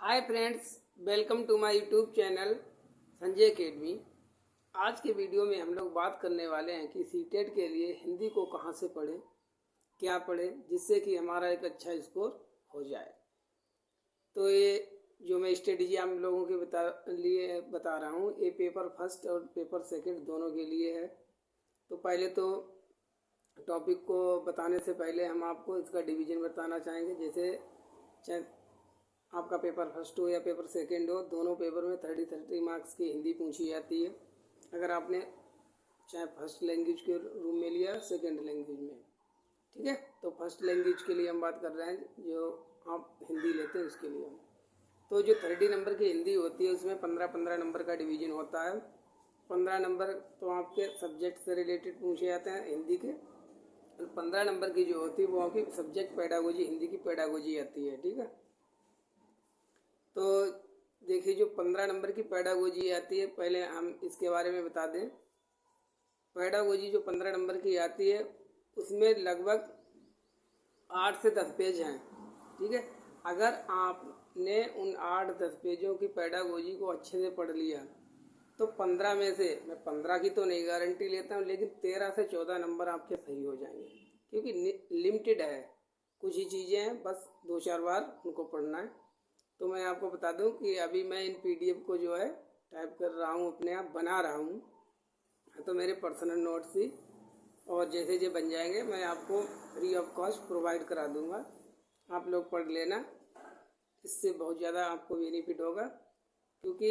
Hi friends, welcome to my YouTube channel Sanjay Academy. आज के video में हम लोग बात करने वाले हैं कि सीटेट के लिए हिंदी को कहाँ से पढ़ें, क्या पढ़ें जिससे कि हमारा एक अच्छा स्कोर हो जाए। तो ये जो मैं स्ट्रेटजी हम लोगों के बता रहा हूँ, ये पेपर फर्स्ट और पेपर सेकंड दोनों के लिए है। तो पहले तो टॉपिक को बताने से पहले हम आपको इसका डिवीज़न बताना चाहेंगे। जैसे आपका पेपर फर्स्ट हो या पेपर सेकंड हो, दोनों पेपर में 30 मार्क्स की हिंदी पूछी जाती है। अगर आपने चाहे फर्स्ट लैंग्वेज के रूम में लिया सेकंड लैंग्वेज में, ठीक है। तो फर्स्ट लैंग्वेज के लिए हम बात कर रहे हैं, जो आप हिंदी लेते हैं उसके लिए। तो जो 30 नंबर की हिंदी होती है उसमें 15-15 नंबर का डिवीज़न होता है। 15 नंबर तो आपके सब्जेक्ट से रिलेटेड पूछे जाते हैं हिंदी के, और 15 नंबर की जो होती है वो आपकी सब्जेक्ट पेडागोजी, हिंदी की पेडागोजी आती है, ठीक है। तो देखिए, जो 15 नंबर की पेडागोजी आती है, पहले हम इसके बारे में बता दें। पेडागोजी जो 15 नंबर की आती है उसमें लगभग 8 से 10 पेज हैं, ठीक है। अगर आपने उन 8-10 पेजों की पेडागोजी को अच्छे से पढ़ लिया तो 15 में से, मैं 15 की तो नहीं गारंटी लेता हूँ, लेकिन 13 से 14 नंबर आपके सही हो जाएंगे, क्योंकि लिमिटेड है, कुछ ही चीज़ें हैं, बस 2-4 बार उनको पढ़ना है। तो मैं आपको बता दूं कि अभी मैं इन पीडीएफ को जो है टाइप कर रहा हूँ, अपने आप बना रहा हूँ। तो मेरे पर्सनल नोट्स ही, और जैसे जो बन जाएंगे मैं आपको फ्री ऑफ कॉस्ट प्रोवाइड करा दूँगा, आप लोग पढ़ लेना। इससे बहुत ज़्यादा आपको बेनिफिट होगा, क्योंकि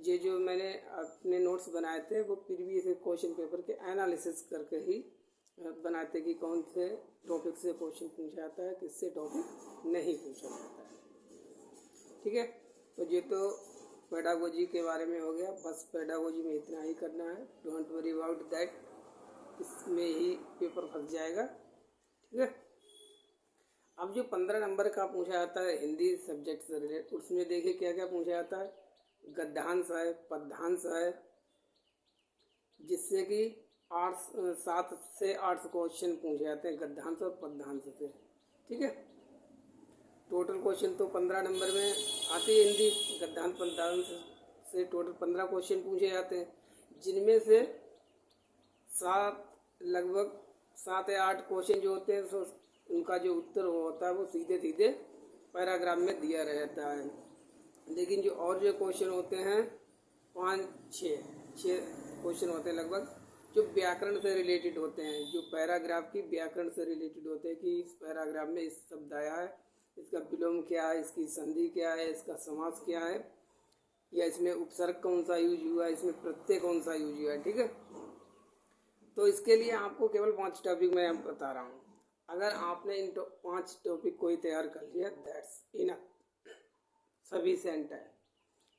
ये जो मैंने अपने नोट्स बनाए थे वो प्रीवियस क्वेश्चन पेपर के एनालिसिस करके ही बनाए थे कि कौन से टॉपिक से क्वेश्चन पूछा जाता है, किससे टॉपिक नहीं पूछा जाता है, ठीक है। तो ये तो पेडागोजी के बारे में हो गया। बस पेडागोजी में इतना ही करना है, डोंट वरी अबाउट दैट, इसमें ही पेपर फंस जाएगा, ठीक है। अब जो 15 नंबर का पूछा जाता है हिंदी सब्जेक्ट से रिलेटेड, उसमें देखिए क्या क्या पूछा जाता है। गद्यांश है, पद्यांश है, जिससे कि 7 से 8 क्वेश्चन पूछे जाते हैं गद्यांश और पद्यांश से, ठीक है। टोटल क्वेश्चन तो 15 नंबर में आती है हिंदी, गद्यांश पद्यांश से टोटल 15 क्वेश्चन पूछे जाते हैं, जिनमें से लगभग 7 या 8 क्वेश्चन जो होते हैं, उनका जो उत्तर होता है वो सीधे सीधे पैराग्राफ में दिया रहता है। लेकिन जो और जो क्वेश्चन होते हैं 5-6 क्वेश्चन होते हैं लगभग, जो व्याकरण से रिलेटेड होते हैं, जो पैराग्राफ की व्याकरण से रिलेटेड होते हैं कि इस पैराग्राफ में इस शब्द आया है, इसका विलोम क्या है, इसकी संधि क्या है, इसका समास क्या है, या इसमें उपसर्ग कौन सा यूज हुआ है, इसमें प्रत्यय कौन सा यूज हुआ है, ठीक है। तो इसके लिए आपको केवल 5 टॉपिक मैं बता रहा हूँ। अगर आपने इन 5 टॉपिक को ही तैयार कर लिया, दैट्स इनफ, सफिशिएंट है।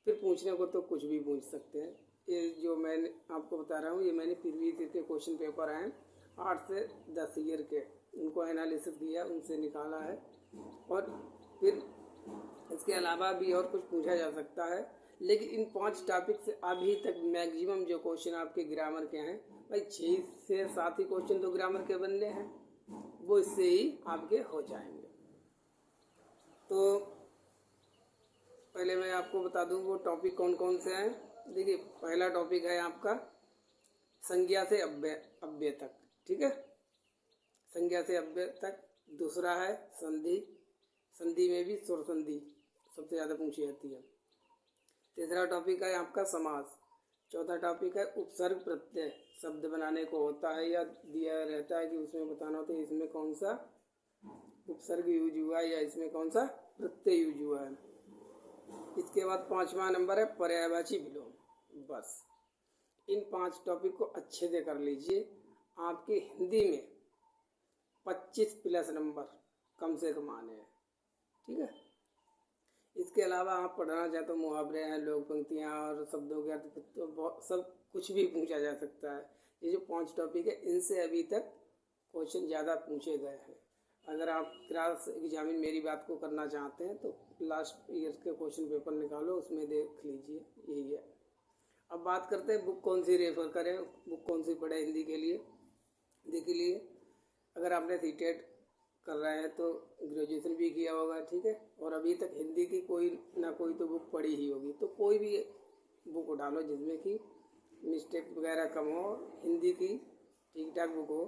फिर पूछने को तो कुछ भी पूछ सकते हैं। ये जो मैंने आपको बता रहा हूँ, ये मैंने प्रीवियस के क्वेश्चन पेपर हैं 8 से 10 ईयर के, उनको एनालिसिस किया, उनसे निकाला है। और फिर इसके अलावा भी और कुछ पूछा जा सकता है, लेकिन इन 5 टॉपिक से अभी तक मैक्सिमम जो क्वेश्चन आपके ग्रामर के हैं, भाई 6 से 7 ही क्वेश्चन तो ग्रामर के बनने हैं, वो इससे ही आपके हो जाएंगे। तो पहले मैं आपको बता दूं वो टॉपिक कौन कौन से हैं। देखिए, पहला टॉपिक है आपका संज्ञा से अव्यय तक, ठीक है, संज्ञा से अव्यय तक। दूसरा है संधि, संधि में भी स्वर संधि सबसे ज़्यादा पूछी जाती है। तीसरा टॉपिक है आपका समास। चौथा टॉपिक है उपसर्ग प्रत्यय, शब्द बनाने को होता है या दिया रहता है कि उसमें बताना होता है इसमें कौन सा उपसर्ग यूज हुआ है या इसमें कौन सा प्रत्यय यूज हुआ है। इसके बाद 5वां नंबर है पर्यायवाची विलोम। बस इन 5 टॉपिक को अच्छे से कर लीजिए, आपकी हिंदी में 25+ नंबर कम से कम आने हैं, ठीक है। इसके अलावा आप पढ़ना चाहे तो मुहावरे हैं, लोक पंक्तियाँ और शब्दों के अर्थ, तो सब कुछ भी पूछा जा सकता है। ये जो 5 टॉपिक है, इनसे अभी तक क्वेश्चन ज़्यादा पूछे गए हैं। अगर आप क्रॉस एग्जामिन मेरी बात को करना चाहते हैं तो लास्ट ईयर के क्वेश्चन पेपर निकालो, उसमें देख लीजिए, यही है। अब बात करते हैं बुक कौन सी रेफर करें, बुक कौन सी पढ़े हिंदी के लिए। देखिए, अगर आपने सीटेट कर रहे हैं तो ग्रेजुएशन भी किया होगा, ठीक है, और अभी तक हिंदी की कोई ना कोई तो बुक पढ़ी ही होगी। तो कोई भी बुक उठा लो जिसमें कि मिस्टेक वगैरह कम हो, हिंदी की ठीक ठाक बुक हो।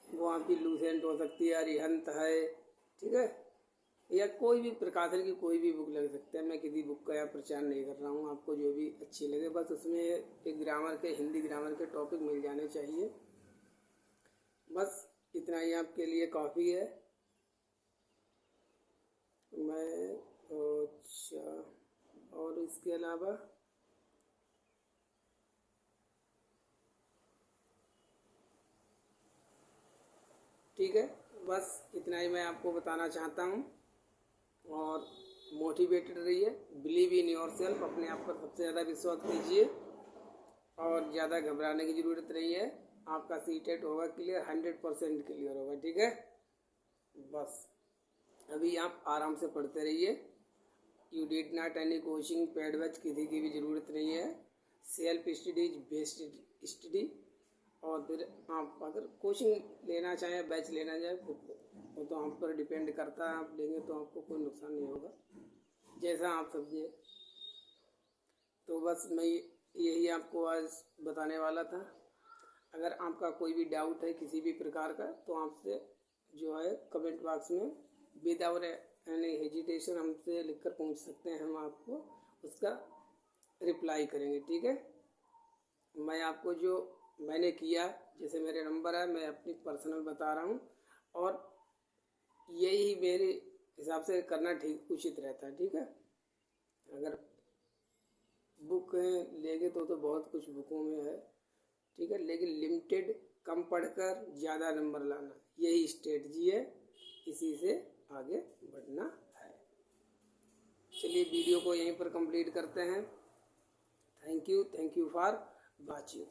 वो आपकी लूसेंट हो सकती है, अरिहंत है, ठीक है, या कोई भी प्रकाशन की कोई भी बुक लग सकता है। मैं किसी बुक का यहाँ प्रचार नहीं कर रहा हूँ, आपको जो भी अच्छी लगे, बस उसमें एक ग्रामर के, हिंदी ग्रामर के टॉपिक मिल जाने चाहिए। बस इतना ही आपके लिए काफ़ी है। अच्छा, और इसके अलावा ठीक है, बस इतना ही मैं आपको बताना चाहता हूँ। और मोटिवेटेड रहिए, बिलीव इन योर सेल्फ, अपने आप पर सबसे ज़्यादा विश्वास कीजिए और ज़्यादा घबराने की ज़रूरत नहीं है। आपका सीटेट होगा क्लियर, 100% क्लियर होगा, ठीक है। बस अभी आप आराम से पढ़ते रहिए। You did not any coaching, paid batch किसी की भी ज़रूरत नहीं है। Self study is best study. और फिर आप अगर कोचिंग लेना चाहें, बैच लेना चाहें, वो तो आप पर डिपेंड करता है। आप लेंगे तो आपको कोई नुकसान नहीं होगा, जैसा आप समझे। तो बस मैं यही आपको आज बताने वाला था। अगर आपका कोई भी डाउट है किसी भी प्रकार का, तो आपसे जो है कमेंट बॉक्स में विदाउट एनी हेजिटेशन हमसे लिखकर पूछ सकते हैं, हम आपको उसका रिप्लाई करेंगे, ठीक है। मैं आपको जो मैंने किया, जैसे मेरे नंबर है, मैं अपनी पर्सनल बता रहा हूँ, और यही मेरे हिसाब से करना ठीक उचित रहता है, ठीक है। अगर बुक लेंगे तो बहुत कुछ बुकों में है, ठीक है, लेकिन लिमिटेड, कम पढ़कर ज़्यादा नंबर लाना, यही स्ट्रेटजी है, इसी से आगे बढ़ना है। चलिए वीडियो को यहीं पर कंप्लीट करते हैं। Thank you for watching.